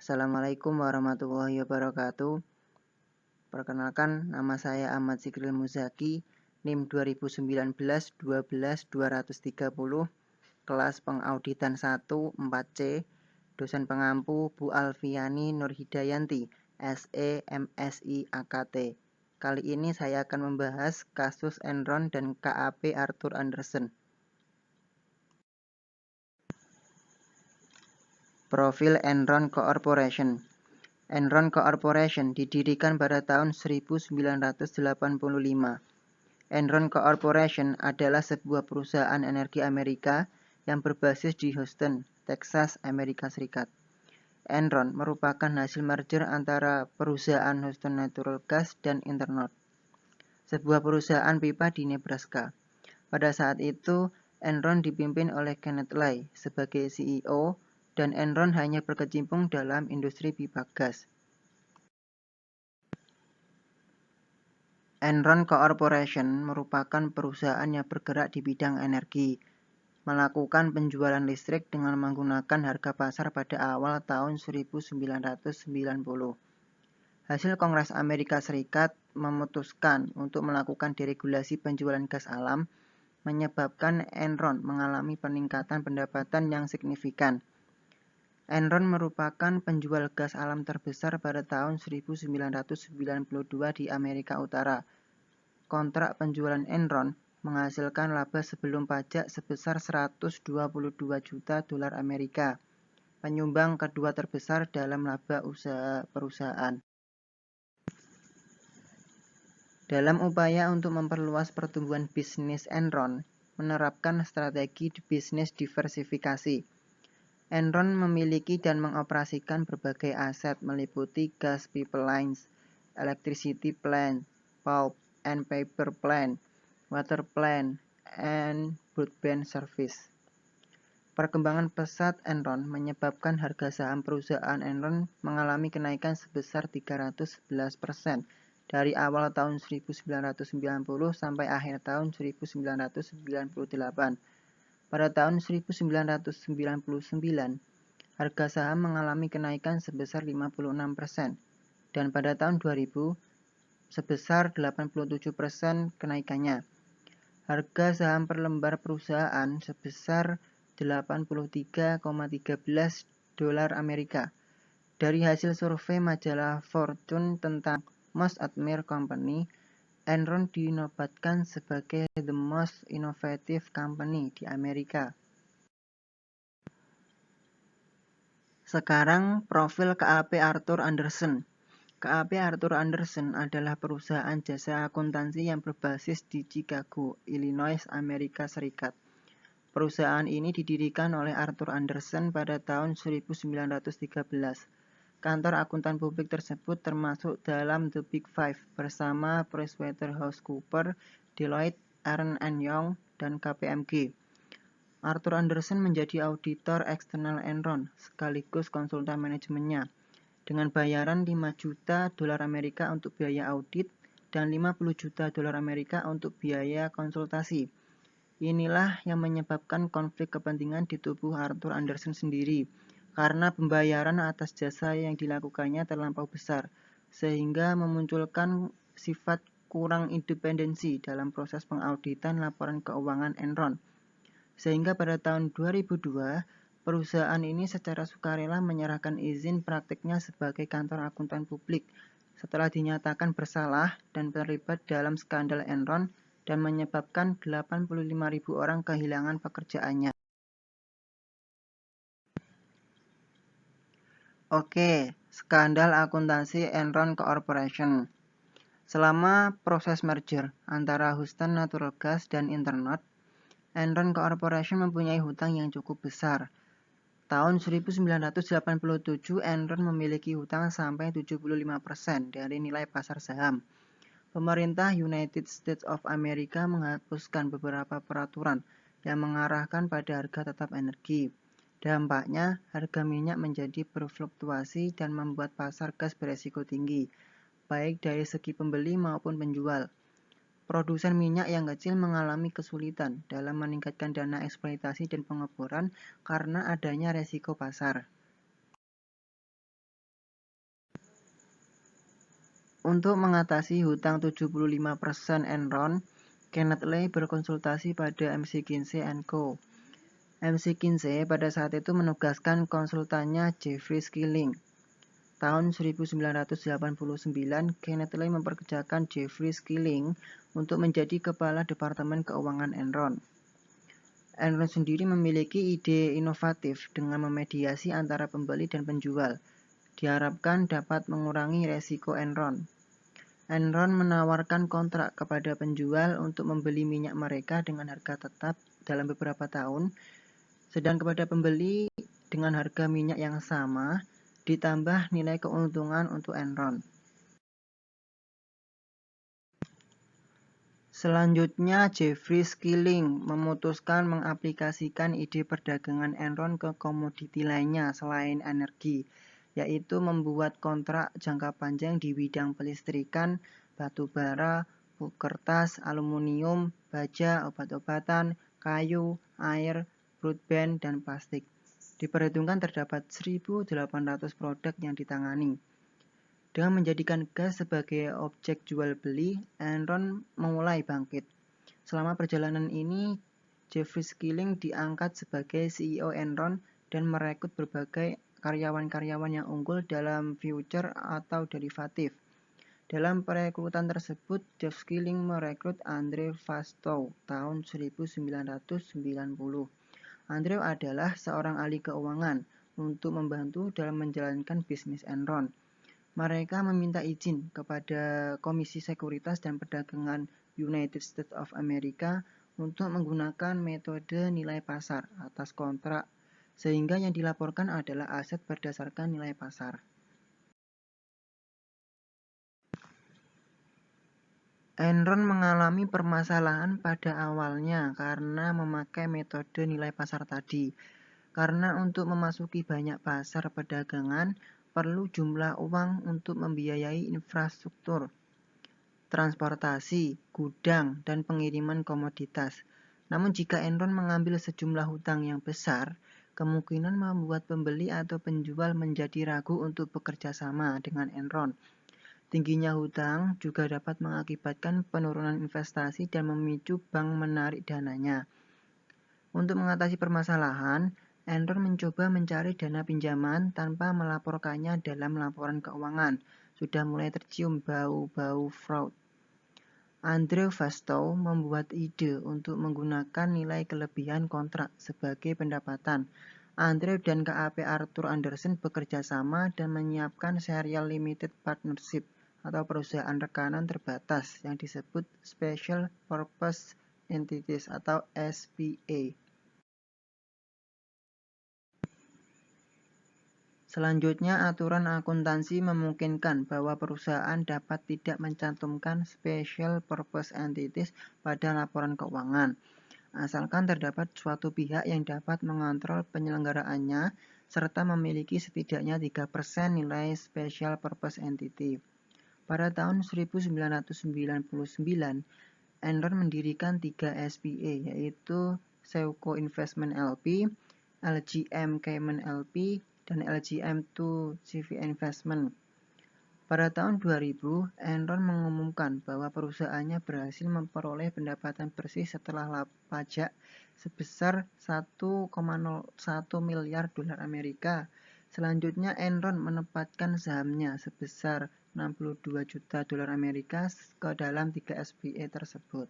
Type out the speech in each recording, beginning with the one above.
Assalamualaikum warahmatullahi wabarakatuh. Perkenalkan, nama saya Ahmad Sikril Muzaki, NIM 2019-12-230, kelas pengauditan 1 4C, dosen pengampu Bu Alfiani Nurhidayanti, SE MSI AKT. Kali ini saya akan membahas kasus Enron dan KAP Arthur Andersen. Profil Enron Corporation. Enron Corporation didirikan pada tahun 1985. Enron Corporation adalah sebuah perusahaan energi Amerika yang berbasis di Houston, Texas, Amerika Serikat. Enron merupakan hasil merger antara perusahaan Houston Natural Gas dan Internode, sebuah perusahaan pipa di Nebraska. Pada saat itu, Enron dipimpin oleh Kenneth Lay sebagai CEO, dan Enron hanya berkecimpung dalam industri pipa gas. Enron Corporation merupakan perusahaan yang bergerak di bidang energi, melakukan penjualan listrik dengan menggunakan harga pasar pada awal tahun 1990. Hasil Kongres Amerika Serikat memutuskan untuk melakukan deregulasi penjualan gas alam, menyebabkan Enron mengalami peningkatan pendapatan yang signifikan. Enron merupakan penjual gas alam terbesar pada tahun 1992 di Amerika Utara. Kontrak penjualan Enron menghasilkan laba sebelum pajak sebesar 122 juta dolar Amerika, penyumbang kedua terbesar dalam laba usaha perusahaan. Dalam upaya untuk memperluas pertumbuhan bisnis, Enron menerapkan strategi bisnis diversifikasi. Enron memiliki dan mengoperasikan berbagai aset meliputi gas pipelines, electricity plant, pulp and paper plant, water plant, and broadband service. Perkembangan pesat Enron menyebabkan harga saham perusahaan Enron mengalami kenaikan sebesar 311% dari awal tahun 1990 sampai akhir tahun 1998. Pada tahun 1999, harga saham mengalami kenaikan sebesar 56%, dan pada tahun 2000 sebesar 87% kenaikannya. Harga saham per lembar perusahaan sebesar 83,13 dolar Amerika. Dari hasil survei majalah Fortune tentang Most Admired Company, Enron dinobatkan sebagai the most innovative company di Amerika. Sekarang profil KAP Arthur Andersen. KAP Arthur Andersen adalah perusahaan jasa akuntansi yang berbasis di Chicago, Illinois, Amerika Serikat. Perusahaan ini didirikan oleh Arthur Andersen pada tahun 1913. Kantor akuntan publik tersebut termasuk dalam The Big Five bersama PricewaterhouseCoopers, Deloitte, Ernst & Young, dan KPMG. Arthur Andersen menjadi auditor eksternal Enron sekaligus konsultan manajemennya, dengan bayaran 5 juta dolar Amerika untuk biaya audit dan 50 juta dolar Amerika untuk biaya konsultasi. Inilah yang menyebabkan konflik kepentingan di tubuh Arthur Andersen sendiri, karena pembayaran atas jasa yang dilakukannya terlampau besar, sehingga memunculkan sifat kurang independensi dalam proses pengauditan laporan keuangan Enron. Sehingga pada tahun 2002, perusahaan ini secara sukarela menyerahkan izin praktiknya sebagai kantor akuntan publik setelah dinyatakan bersalah dan terlibat dalam skandal Enron dan menyebabkan 85.000 orang kehilangan pekerjaannya. Oke, skandal akuntansi Enron Corporation. Selama proses merger antara Houston Natural Gas dan Internode, Enron Corporation mempunyai hutang yang cukup besar. Tahun 1987, Enron memiliki hutang sampai 75% dari nilai pasar saham. Pemerintah United States of America menghapuskan beberapa peraturan yang mengarahkan pada harga tetap energi. Dampaknya, harga minyak menjadi berfluktuasi dan membuat pasar gas beresiko tinggi, baik dari segi pembeli maupun penjual. Produsen minyak yang kecil mengalami kesulitan dalam meningkatkan dana eksploitasi dan pengeboran karena adanya resiko pasar. Untuk mengatasi hutang 75% Enron, Kenneth Lay berkonsultasi pada McKinsey & Co. McKinsey pada saat itu menugaskan konsultannya Jeffrey Skilling. Tahun 1989, Kenneth Lay memperkerjakan Jeffrey Skilling untuk menjadi kepala Departemen Keuangan Enron. Enron sendiri memiliki ide inovatif dengan memediasi antara pembeli dan penjual. Diharapkan dapat mengurangi resiko Enron. Enron menawarkan kontrak kepada penjual untuk membeli minyak mereka dengan harga tetap dalam beberapa tahun, sedang kepada pembeli dengan harga minyak yang sama, ditambah nilai keuntungan untuk Enron. Selanjutnya, Jeffrey Skilling memutuskan mengaplikasikan ide perdagangan Enron ke komoditi lainnya selain energi, yaitu membuat kontrak jangka panjang di bidang pelistrikan, batu bara, kertas, aluminium, baja, obat-obatan, kayu, air, broadband, dan plastik. Diperhitungkan terdapat 1.800 produk yang ditangani. Dengan menjadikan gas sebagai objek jual beli, Enron memulai bangkit. Selama perjalanan ini, Jeffrey Skilling diangkat sebagai CEO Enron dan merekrut berbagai karyawan-karyawan yang unggul dalam future atau derivatif. Dalam perekrutan tersebut, Jeff Skilling merekrut Andrew Fastow tahun 1990. Andrew adalah seorang ahli keuangan untuk membantu dalam menjalankan bisnis Enron. Mereka meminta izin kepada Komisi Sekuritas dan Perdagangan United States of America untuk menggunakan metode nilai pasar atas kontrak, sehingga yang dilaporkan adalah aset berdasarkan nilai pasar. Enron mengalami permasalahan pada awalnya karena memakai metode nilai pasar tadi. Karena untuk memasuki banyak pasar perdagangan, perlu jumlah uang untuk membiayai infrastruktur, transportasi, gudang, dan pengiriman komoditas. Namun jika Enron mengambil sejumlah hutang yang besar, kemungkinan membuat pembeli atau penjual menjadi ragu untuk bekerja sama dengan Enron. Tingginya hutang juga dapat mengakibatkan penurunan investasi dan memicu bank menarik dananya. Untuk mengatasi permasalahan, Enron mencoba mencari dana pinjaman tanpa melaporkannya dalam laporan keuangan. Sudah mulai tercium bau-bau fraud. Andrew Fastow membuat ide untuk menggunakan nilai kelebihan kontrak sebagai pendapatan. Andrew dan KAP Arthur Andersen bekerja sama dan menyiapkan Serial Limited Partnership atau perusahaan rekanan terbatas yang disebut Special Purpose Entities atau SPA. Selanjutnya, aturan akuntansi memungkinkan bahwa perusahaan dapat tidak mencantumkan Special Purpose Entities pada laporan keuangan, asalkan terdapat suatu pihak yang dapat mengontrol penyelenggaraannya serta memiliki setidaknya 3% nilai Special Purpose Entity. Pada tahun 1999, Enron mendirikan 3 SPA, yaitu Seuco Investment LP, LGM Cayman LP, dan LGM2 CV Investment. Pada tahun 2000, Enron mengumumkan bahwa perusahaannya berhasil memperoleh pendapatan bersih setelah pajak sebesar 1,01 miliar dolar Amerika. Selanjutnya, Enron menempatkan sahamnya sebesar 62 juta dolar Amerika ke dalam 3 SPA tersebut.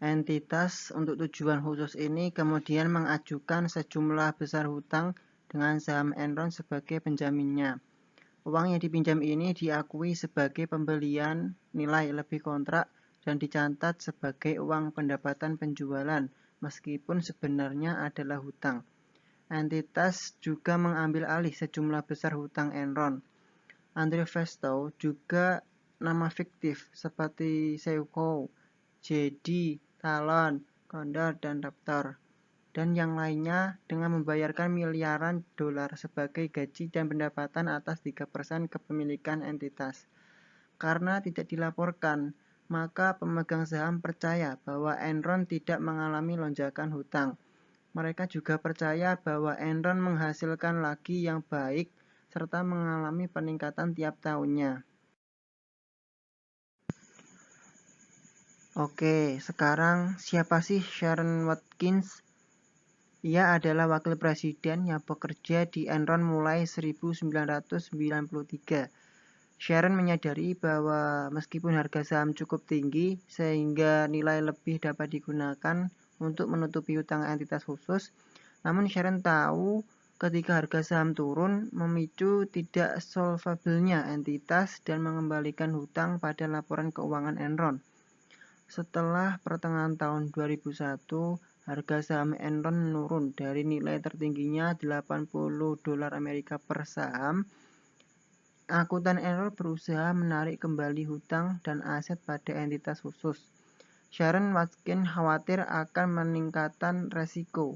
Entitas untuk tujuan khusus ini kemudian mengajukan sejumlah besar hutang dengan saham Enron sebagai penjaminnya. Uang yang dipinjam ini diakui sebagai pembelian nilai lebih kontrak dan dicatat sebagai uang pendapatan penjualan, meskipun sebenarnya adalah hutang. Entitas juga mengambil alih sejumlah besar hutang Enron. Andrew Fastow juga nama fiktif seperti Seuco, JD, Talon, Condor, dan Raptor, dan yang lainnya dengan membayarkan miliaran dolar sebagai gaji dan pendapatan atas 3% kepemilikan entitas. Karena tidak dilaporkan, maka pemegang saham percaya bahwa Enron tidak mengalami lonjakan hutang. Mereka juga percaya bahwa Enron menghasilkan lagi yang baik serta mengalami peningkatan tiap tahunnya. Oke, sekarang siapa sih Sharon Watkins? Ia adalah wakil presiden yang bekerja di Enron mulai 1993. Sharon menyadari bahwa meskipun harga saham cukup tinggi sehingga nilai lebih dapat digunakan untuk menutupi hutang entitas khusus, namun Sharon tahu ketika harga saham turun memicu tidak solvable-nya entitas dan mengembalikan hutang pada laporan keuangan Enron. Setelah pertengahan tahun 2001, harga saham Enron menurun dari nilai tertingginya $80 Amerika per saham. Akuntan Enron berusaha menarik kembali hutang dan aset pada entitas khusus. Sharon Watkins khawatir akan meningkatan resiko.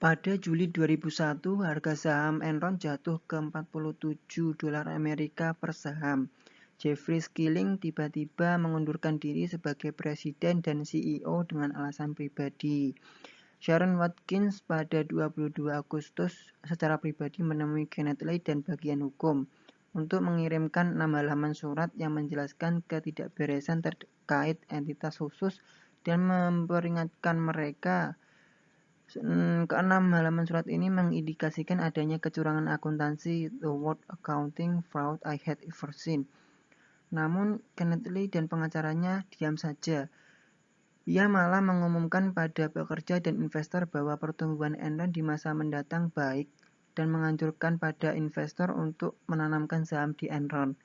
Pada Juli 2001, harga saham Enron jatuh ke $47 Amerika per saham. Jeffrey Skilling tiba-tiba mengundurkan diri sebagai presiden dan CEO dengan alasan pribadi. Sharon Watkins pada 22 Agustus secara pribadi menemui Kenneth Lay dan bagian hukum untuk mengirimkan 6 halaman surat yang menjelaskan ketidakberesan terkait entitas khusus dan memperingatkan mereka. Keenam halaman surat ini mengindikasikan adanya kecurangan akuntansi, the worst accounting fraud I had ever seen. Namun Kenneth Lay dan pengacaranya diam saja. Ia malah mengumumkan pada pekerja dan investor bahwa pertumbuhan Enron di masa mendatang baik dan menganjurkan pada investor untuk menanamkan saham di Enron.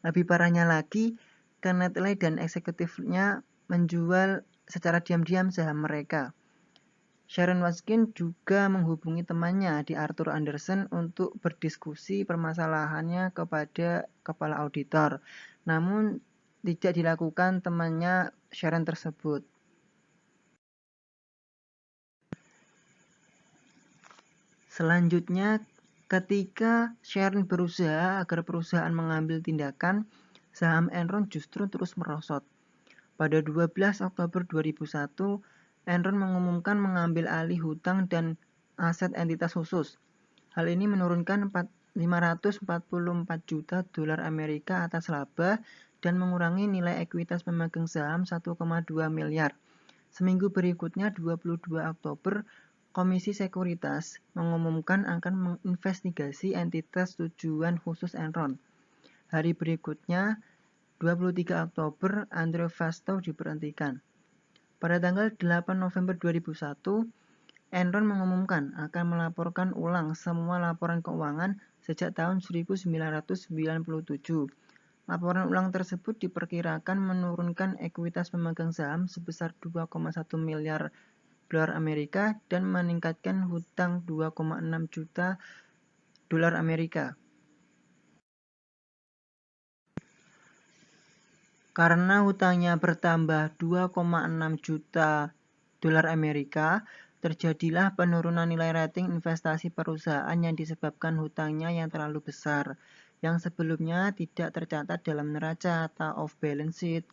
Lebih parahnya lagi, Kenneth Lay dan eksekutifnya menjual secara diam-diam saham mereka. Sharon Watkins juga menghubungi temannya di Arthur Andersen untuk berdiskusi permasalahannya kepada kepala auditor. Namun tidak dilakukan temannya Sharon tersebut. Selanjutnya, ketika Sharon berusaha agar perusahaan mengambil tindakan, saham Enron justru terus merosot. Pada 12 Oktober 2001, Enron mengumumkan mengambil alih hutang dan aset entitas khusus. Hal ini menurunkan $544 juta Amerika atas laba dan mengurangi nilai ekuitas pemegang saham 1,2 miliar. Seminggu berikutnya, 22 Oktober, Komisi Sekuritas mengumumkan akan menginvestigasi entitas tujuan khusus Enron. Hari berikutnya, 23 Oktober, Andrew Fastow diberhentikan. Pada tanggal 8 November 2001, Enron mengumumkan akan melaporkan ulang semua laporan keuangan sejak tahun 1997. Laporan ulang tersebut diperkirakan menurunkan ekuitas pemegang saham sebesar 2,1 miliar dolar Amerika dan meningkatkan hutang 2,6 juta dolar Amerika. Karena hutangnya bertambah 2,6 juta dolar Amerika, terjadilah penurunan nilai rating investasi perusahaan yang disebabkan hutangnya yang terlalu besar, yang sebelumnya tidak tercatat dalam neraca atau off balance sheet,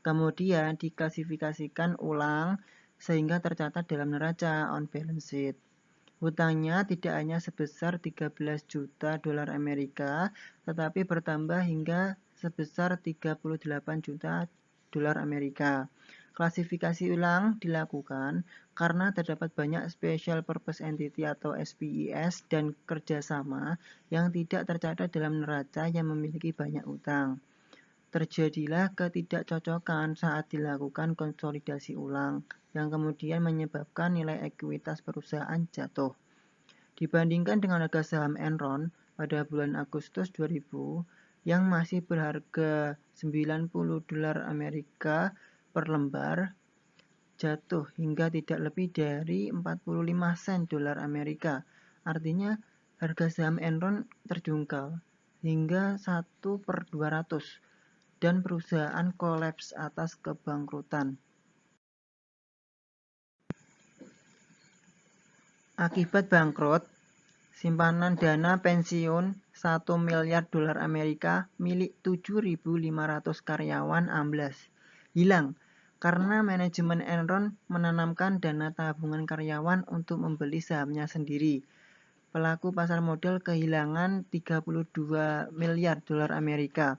kemudian diklasifikasikan ulang sehingga tercatat dalam neraca on balance sheet. Hutangnya tidak hanya sebesar 13 juta dolar Amerika, tetapi bertambah hingga sebesar 38 juta dolar Amerika. Klasifikasi ulang dilakukan karena terdapat banyak Special Purpose Entity atau SPES dan kerjasama yang tidak tercatat dalam neraca yang memiliki banyak utang. Terjadilah ketidakcocokan saat dilakukan konsolidasi ulang, yang kemudian menyebabkan nilai ekuitas perusahaan jatuh. Dibandingkan dengan harga saham Enron pada bulan Agustus 2000 yang masih berharga $90 Amerika per lembar, jatuh hingga tidak lebih dari 45 sen dolar Amerika. Artinya harga saham Enron terjungkal hingga 1/200 dan perusahaan kolaps atas kebangkrutan. Akibat bangkrut, simpanan dana pensiun 1 miliar dolar Amerika milik 7.500 karyawan amblas, hilang karena manajemen Enron menanamkan dana tabungan karyawan untuk membeli sahamnya sendiri. Pelaku pasar modal kehilangan 32 miliar dolar Amerika.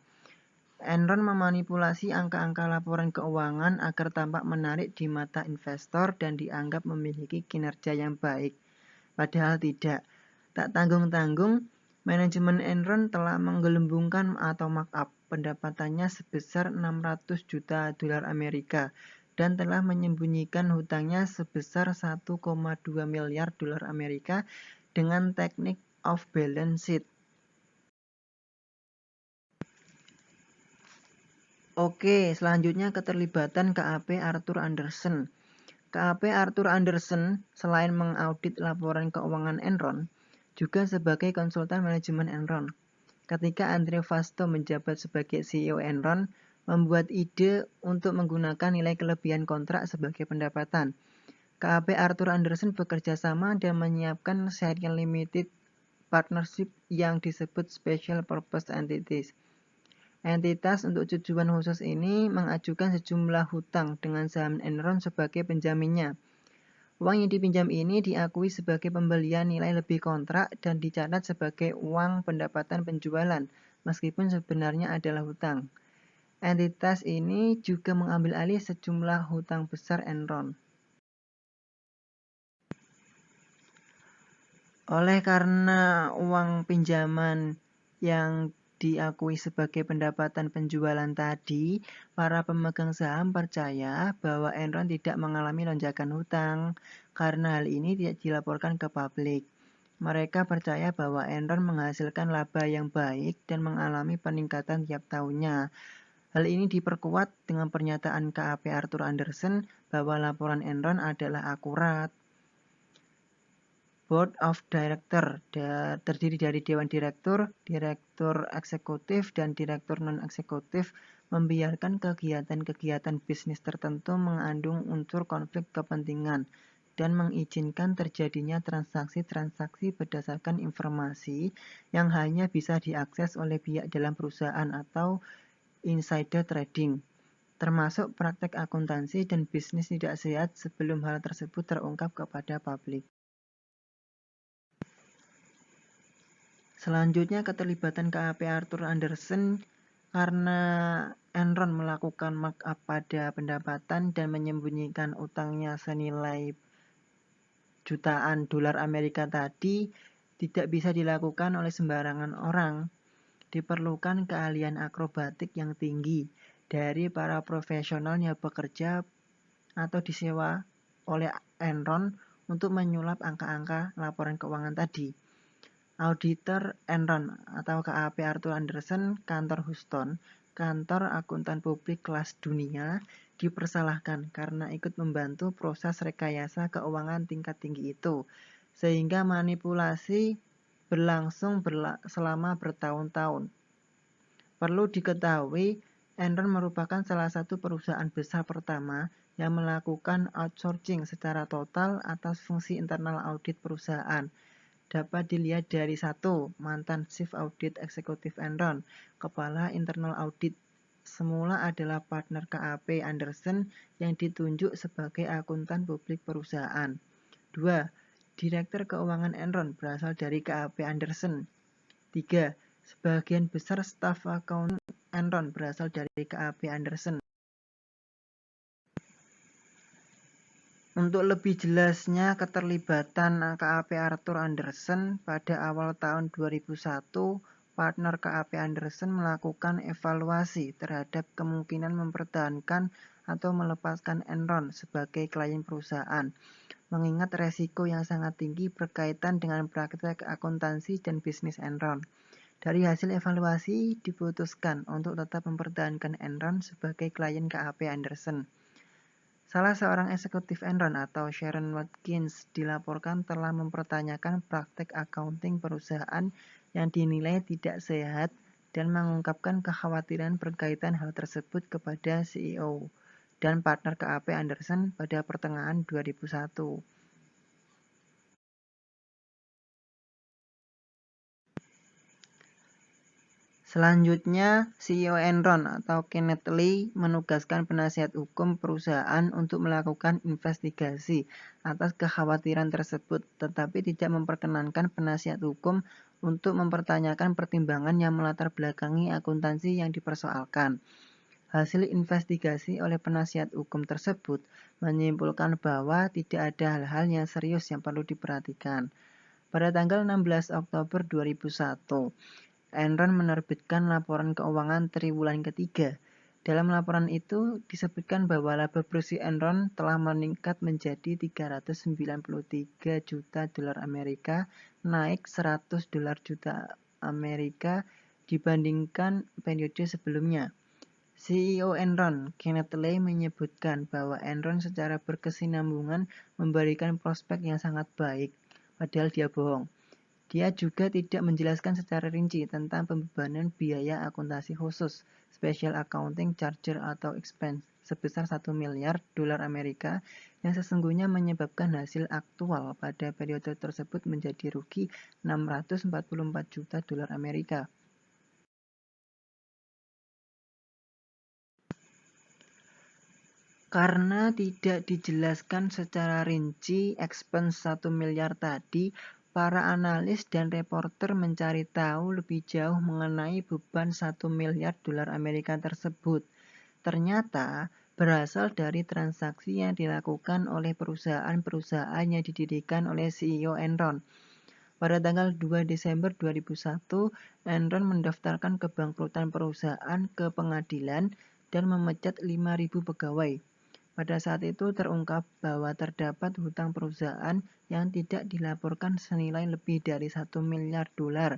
Enron memanipulasi angka-angka laporan keuangan agar tampak menarik di mata investor dan dianggap memiliki kinerja yang baik. Padahal tidak. Tak tanggung-tanggung, manajemen Enron telah menggelembungkan atau markup pendapatannya sebesar 600 juta dolar Amerika dan telah menyembunyikan hutangnya sebesar 1,2 miliar dolar Amerika dengan teknik off balance sheet. Oke, selanjutnya keterlibatan KAP Arthur Andersen. KAP Arthur Andersen selain mengaudit laporan keuangan Enron, juga sebagai konsultan manajemen Enron. Ketika Andre Fasto menjabat sebagai CEO Enron, membuat ide untuk menggunakan nilai kelebihan kontrak sebagai pendapatan. KAP Arthur Andersen bekerja sama dan menyiapkan serial limited partnership yang disebut Special Purpose Entities. Entitas untuk tujuan khusus ini mengajukan sejumlah hutang dengan saham Enron sebagai penjaminnya. Uang yang dipinjam ini diakui sebagai pembelian nilai lebih kontrak dan dicatat sebagai uang pendapatan penjualan, meskipun sebenarnya adalah hutang. Entitas ini juga mengambil alih sejumlah hutang besar Enron. Oleh karena uang pinjaman yang diakui sebagai pendapatan penjualan tadi, para pemegang saham percaya bahwa Enron tidak mengalami lonjakan hutang karena hal ini tidak dilaporkan ke publik. Mereka percaya bahwa Enron menghasilkan laba yang baik dan mengalami peningkatan tiap tahunnya. Hal ini diperkuat dengan pernyataan KAP Arthur Andersen bahwa laporan Enron adalah akurat. Board of Director terdiri dari Dewan Direktur, Direktur Eksekutif, dan Direktur Non-Eksekutif membiarkan kegiatan-kegiatan bisnis tertentu mengandung unsur konflik kepentingan dan mengizinkan terjadinya transaksi-transaksi berdasarkan informasi yang hanya bisa diakses oleh pihak dalam perusahaan atau insider trading, termasuk praktek akuntansi dan bisnis tidak sehat sebelum hal tersebut terungkap kepada publik. Selanjutnya keterlibatan KAP Arthur Andersen karena Enron melakukan markup pada pendapatan dan menyembunyikan utangnya senilai jutaan dolar Amerika tadi tidak bisa dilakukan oleh sembarangan orang. Diperlukan keahlian akrobatik yang tinggi dari para profesional yang bekerja atau disewa oleh Enron untuk menyulap angka-angka laporan keuangan tadi. Auditor Enron atau KAP Arthur Andersen, kantor Houston, kantor akuntan publik kelas dunia, dipersalahkan karena ikut membantu proses rekayasa keuangan tingkat tinggi itu, sehingga manipulasi berlangsung selama bertahun-tahun. Perlu diketahui, Enron merupakan salah satu perusahaan besar pertama yang melakukan outsourcing secara total atas fungsi internal audit perusahaan. Dapat dilihat dari 1. Mantan Chief Audit Eksekutif Enron, Kepala Internal Audit, semula adalah partner KAP Andersen yang ditunjuk sebagai akuntan publik perusahaan. 2. Direktur Keuangan Enron berasal dari KAP Andersen. 3. Sebagian besar staf accounting Enron berasal dari KAP Andersen. Untuk lebih jelasnya keterlibatan KAP Arthur Andersen, pada awal tahun 2001, partner KAP Andersen melakukan evaluasi terhadap kemungkinan mempertahankan atau melepaskan Enron sebagai klien perusahaan, mengingat resiko yang sangat tinggi berkaitan dengan praktek akuntansi dan bisnis Enron. Dari hasil evaluasi, diputuskan untuk tetap mempertahankan Enron sebagai klien KAP Andersen. Salah seorang eksekutif Enron atau Sharon Watkins dilaporkan telah mempertanyakan praktek accounting perusahaan yang dinilai tidak sehat dan mengungkapkan kekhawatiran berkaitan hal tersebut kepada CEO dan partner KAP Andersen pada pertengahan 2001. Selanjutnya, CEO Enron atau Kenneth Lee menugaskan penasihat hukum perusahaan untuk melakukan investigasi atas kekhawatiran tersebut, tetapi tidak memperkenankan penasihat hukum untuk mempertanyakan pertimbangan yang melatar belakangi akuntansi yang dipersoalkan. Hasil investigasi oleh penasihat hukum tersebut menyimpulkan bahwa tidak ada hal-hal yang serius yang perlu diperhatikan. Pada tanggal 16 Oktober 2001, Enron menerbitkan laporan keuangan triwulan ketiga. Dalam laporan itu disebutkan bahwa laba bersih Enron telah meningkat menjadi 393 juta dolar Amerika, naik 100 dolar juta Amerika dibandingkan periode sebelumnya. CEO Enron, Kenneth Lee menyebutkan bahwa Enron secara berkesinambungan memberikan prospek yang sangat baik, padahal dia bohong. Dia juga tidak menjelaskan secara rinci tentang pembebanan biaya akuntansi khusus, special accounting charge atau expense, sebesar 1 miliar dolar Amerika yang sesungguhnya menyebabkan hasil aktual pada periode tersebut menjadi rugi 644 juta dolar Amerika. Karena tidak dijelaskan secara rinci expense 1 miliar tadi, para analis dan reporter mencari tahu lebih jauh mengenai beban 1 miliar dolar Amerika tersebut. Ternyata berasal dari transaksi yang dilakukan oleh perusahaan-perusahaan yang didirikan oleh CEO Enron. Pada tanggal 2 Desember 2001, Enron mendaftarkan kebangkrutan perusahaan ke pengadilan dan memecat 5.000 pegawai. Pada saat itu terungkap bahwa terdapat hutang perusahaan yang tidak dilaporkan senilai lebih dari 1 miliar dolar.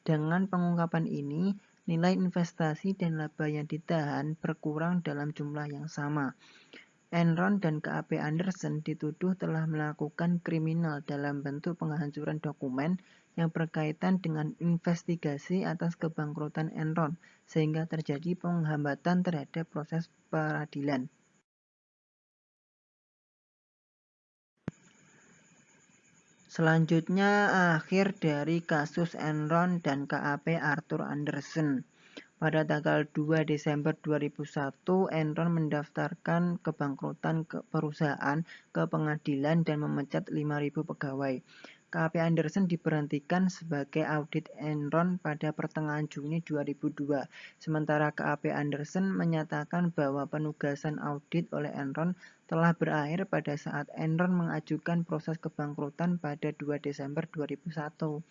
Dengan pengungkapan ini, nilai investasi dan laba yang ditahan berkurang dalam jumlah yang sama. Enron dan KAP Anderson dituduh telah melakukan kriminal dalam bentuk penghancuran dokumen yang berkaitan dengan investigasi atas kebangkrutan Enron, sehingga terjadi penghambatan terhadap proses peradilan. Selanjutnya, akhir dari kasus Enron dan KAP Arthur Andersen. Pada tanggal 2 Desember 2001, Enron mendaftarkan kebangkrutan perusahaan ke pengadilan dan memecat 5.000 pegawai. KAP Andersen diberhentikan sebagai audit Enron pada pertengahan Juni 2002. Sementara KAP Andersen menyatakan bahwa penugasan audit oleh Enron telah berakhir pada saat Enron mengajukan proses kebangkrutan pada 2 Desember 2001.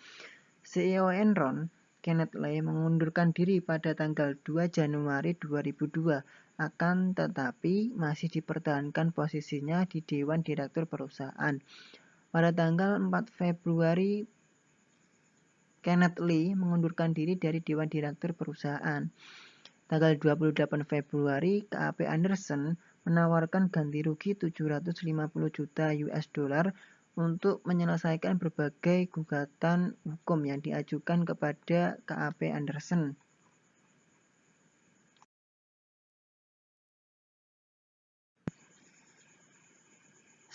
CEO Enron, Kenneth Lee, mengundurkan diri pada tanggal 2 Januari 2002, akan tetapi masih dipertahankan posisinya di Dewan Direktur Perusahaan. Pada tanggal 4 Februari, Kenneth Lee mengundurkan diri dari Dewan Direktur Perusahaan. Tanggal 28 Februari, KAP Anderson menawarkan ganti rugi 750 juta US dollar untuk menyelesaikan berbagai gugatan hukum yang diajukan kepada KAP Anderson.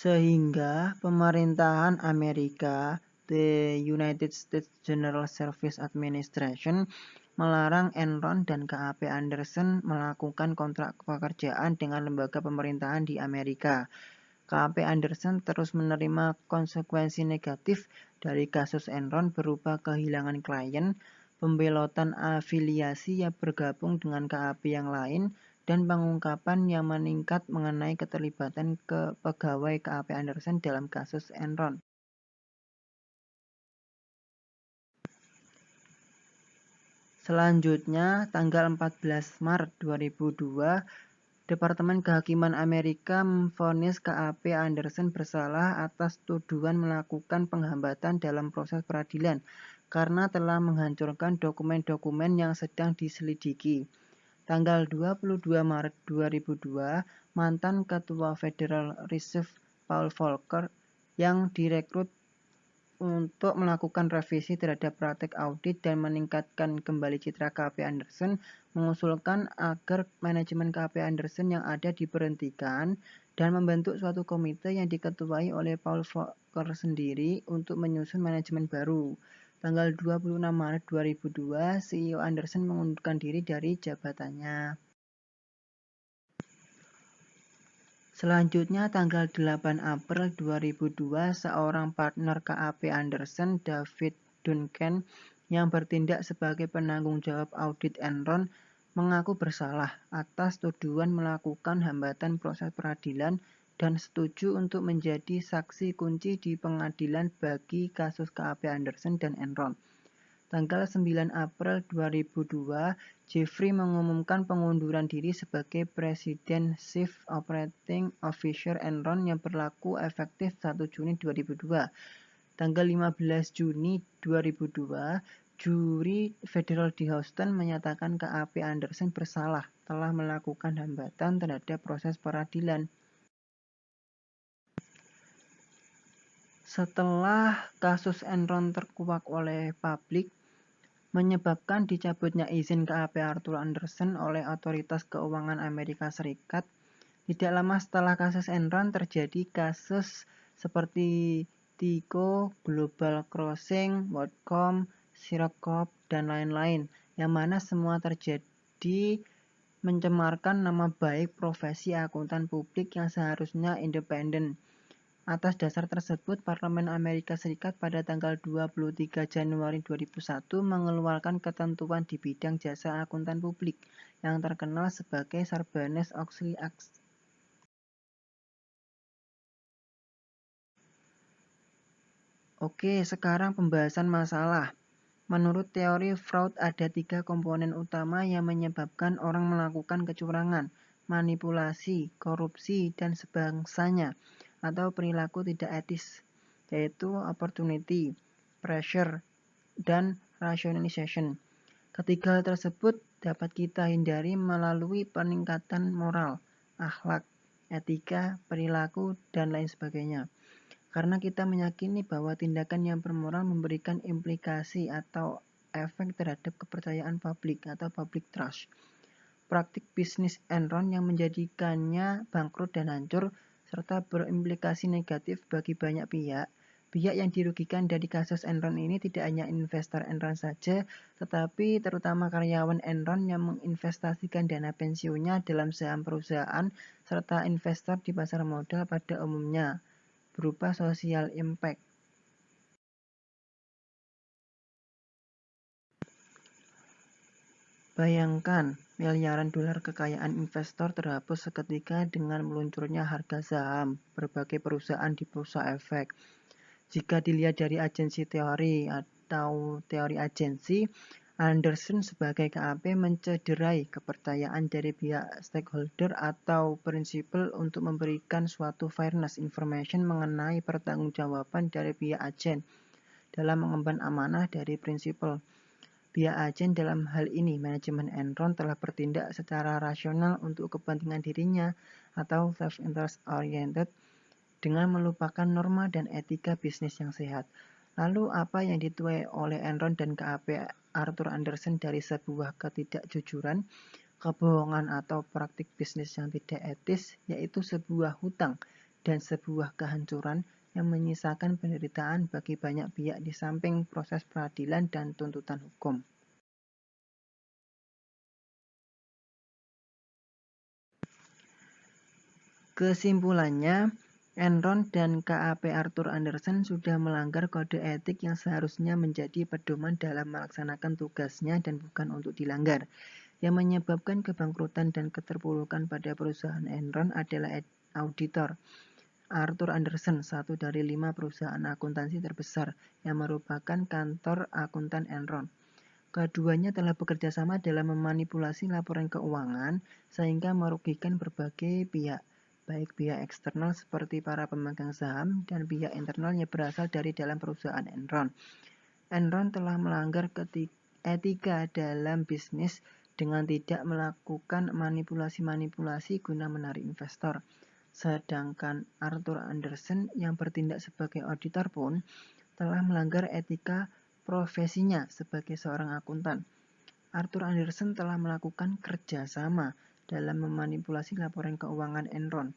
Sehingga pemerintahan Amerika, the United States General Service Administration, melarang Enron dan KAP Anderson melakukan kontrak pekerjaan dengan lembaga pemerintahan di Amerika. KAP Anderson terus menerima konsekuensi negatif dari kasus Enron berupa kehilangan klien, pembelotan afiliasi yang bergabung dengan KAP yang lain, dan pengungkapan yang meningkat mengenai keterlibatan pegawai KAP Anderson dalam kasus Enron. Selanjutnya, tanggal 14 Maret 2002, Departemen Kehakiman Amerika memvonis KAP Anderson bersalah atas tuduhan melakukan penghambatan dalam proses peradilan karena telah menghancurkan dokumen-dokumen yang sedang diselidiki. Tanggal 22 Maret 2002, mantan Ketua Federal Reserve Paul Volcker yang direkrut untuk melakukan revisi terhadap praktek audit dan meningkatkan kembali citra KAP Anderson, mengusulkan agar manajemen KAP Anderson yang ada diberhentikan dan membentuk suatu komite yang diketuai oleh Paul Volcker sendiri untuk menyusun manajemen baru. Tanggal 26 Maret 2002, CEO Anderson mengundurkan diri dari jabatannya. Selanjutnya, tanggal 8 April 2002, seorang partner KAP Anderson, David Duncan, yang bertindak sebagai penanggung jawab audit Enron, mengaku bersalah atas tuduhan melakukan hambatan proses peradilan dan setuju untuk menjadi saksi kunci di pengadilan bagi kasus KAP Anderson dan Enron. Tanggal 9 April 2002, Jeffrey mengumumkan pengunduran diri sebagai Presiden Chief Operating Officer Enron yang berlaku efektif 1 Juni 2002. Tanggal 15 Juni 2002, juri federal di Houston menyatakan KAP Anderson bersalah telah melakukan hambatan terhadap proses peradilan. Setelah kasus Enron terkuak oleh publik, menyebabkan dicabutnya izin KAP Arthur Andersen oleh Otoritas Keuangan Amerika Serikat, tidak lama setelah kasus Enron terjadi kasus seperti Tyco, Global Crossing, WorldCom, Sirocop, dan lain-lain, yang mana semua terjadi mencemarkan nama baik profesi akuntan publik yang seharusnya independen. Atas dasar tersebut, Parlemen Amerika Serikat pada tanggal 23 Januari 2001 mengeluarkan ketentuan di bidang jasa akuntan publik yang terkenal sebagai Sarbanes-Oxley Act. Oke, sekarang pembahasan masalah. Menurut teori Freud, ada 3 komponen utama yang menyebabkan orang melakukan kecurangan, manipulasi, korupsi, dan sebangsanya, atau perilaku tidak etis, yaitu opportunity, pressure, dan rationalization. Ketiga hal tersebut dapat kita hindari melalui peningkatan moral, akhlak, etika, perilaku, dan lain sebagainya. Karena kita meyakini bahwa tindakan yang bermoral memberikan implikasi atau efek terhadap kepercayaan publik atau public trust. Praktik bisnis Enron yang menjadikannya bangkrut dan hancur, serta berimplikasi negatif bagi banyak pihak. Pihak yang dirugikan dari kasus Enron ini tidak hanya investor Enron saja, tetapi terutama karyawan Enron yang menginvestasikan dana pensiunnya dalam saham perusahaan, serta investor di pasar modal pada umumnya, berupa social impact. Bayangkan, miliaran dolar kekayaan investor terhapus seketika dengan meluncurnya harga saham berbagai perusahaan di bursa efek. Jika dilihat dari agensi teori atau teori agensi, Anderson sebagai KAP mencederai kepercayaan dari pihak stakeholder atau prinsipal untuk memberikan suatu fairness information mengenai pertanggungjawaban dari pihak agen dalam mengemban amanah dari prinsipal. Pihak agen dalam hal ini, manajemen Enron, telah bertindak secara rasional untuk kepentingan dirinya atau self-interest oriented dengan melupakan norma dan etika bisnis yang sehat. Lalu apa yang dituai oleh Enron dan KAP Arthur Andersen dari sebuah ketidakjujuran, kebohongan atau praktik bisnis yang tidak etis, yaitu sebuah hutang dan sebuah kehancuran yang menyisakan penderitaan bagi banyak pihak di samping proses peradilan dan tuntutan hukum. Kesimpulannya, Enron dan KAP Arthur Andersen sudah melanggar kode etik yang seharusnya menjadi pedoman dalam melaksanakan tugasnya dan bukan untuk dilanggar. Yang menyebabkan kebangkrutan dan keterpurukan pada perusahaan Enron adalah auditor Arthur Andersen, satu dari 5 perusahaan akuntansi terbesar yang merupakan kantor akuntan Enron. Keduanya telah bekerja sama dalam memanipulasi laporan keuangan sehingga merugikan berbagai pihak, baik pihak eksternal seperti para pemegang saham dan pihak internal yang berasal dari dalam perusahaan Enron. Enron telah melanggar etika dalam bisnis dengan tidak melakukan manipulasi-manipulasi guna menarik investor. Sedangkan Arthur Andersen yang bertindak sebagai auditor pun telah melanggar etika profesinya sebagai seorang akuntan. Arthur Andersen telah melakukan kerjasama dalam memanipulasi laporan keuangan Enron.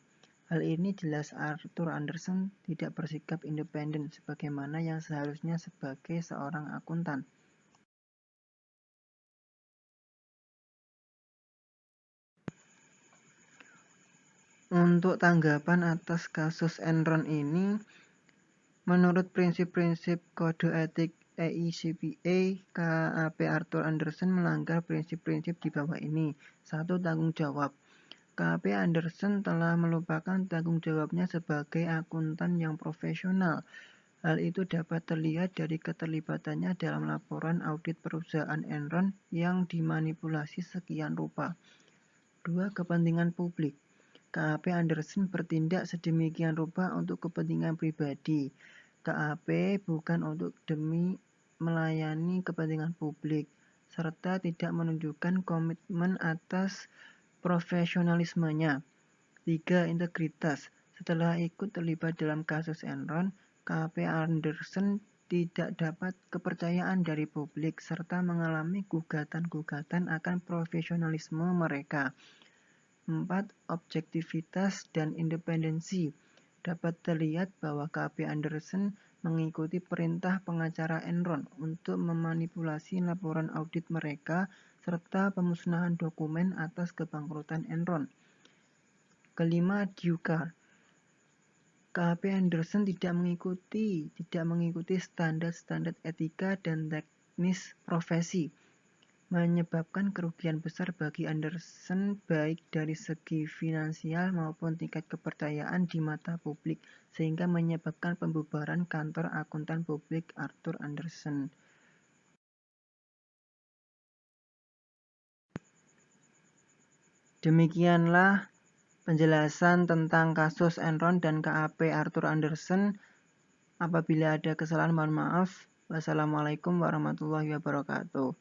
Hal ini jelas Arthur Andersen tidak bersikap independen sebagaimana yang seharusnya sebagai seorang akuntan. Untuk tanggapan atas kasus Enron ini, menurut prinsip-prinsip kode etik EICPA, KAP Arthur Andersen melanggar prinsip-prinsip di bawah ini. 1. Tanggung jawab. KAP Andersen telah melupakan tanggung jawabnya sebagai akuntan yang profesional. Hal itu dapat terlihat dari keterlibatannya dalam laporan audit perusahaan Enron yang dimanipulasi sekian rupa. 2. Kepentingan publik. KAP Andersen bertindak sedemikian rupa untuk kepentingan pribadi. KAP bukan untuk demi melayani kepentingan publik, serta tidak menunjukkan komitmen atas profesionalismenya. 3. Integritas. Setelah ikut terlibat dalam kasus Enron, KAP Andersen tidak dapat kepercayaan dari publik serta mengalami gugatan-gugatan akan profesionalisme mereka. 4. Objektivitas dan independensi. Dapat terlihat bahwa KAP Andersen mengikuti perintah pengacara Enron untuk memanipulasi laporan audit mereka serta pemusnahan dokumen atas kebangkrutan Enron. Kelima, due care. KAP Andersen tidak mengikuti standar-standar etika dan teknis profesi, menyebabkan kerugian besar bagi Andersen baik dari segi finansial maupun tingkat kepercayaan di mata publik, sehingga menyebabkan pembubaran kantor akuntan publik Arthur Andersen. Demikianlah penjelasan tentang kasus Enron dan KAP Arthur Andersen. Apabila ada kesalahan mohon maaf. Wassalamualaikum warahmatullahi wabarakatuh.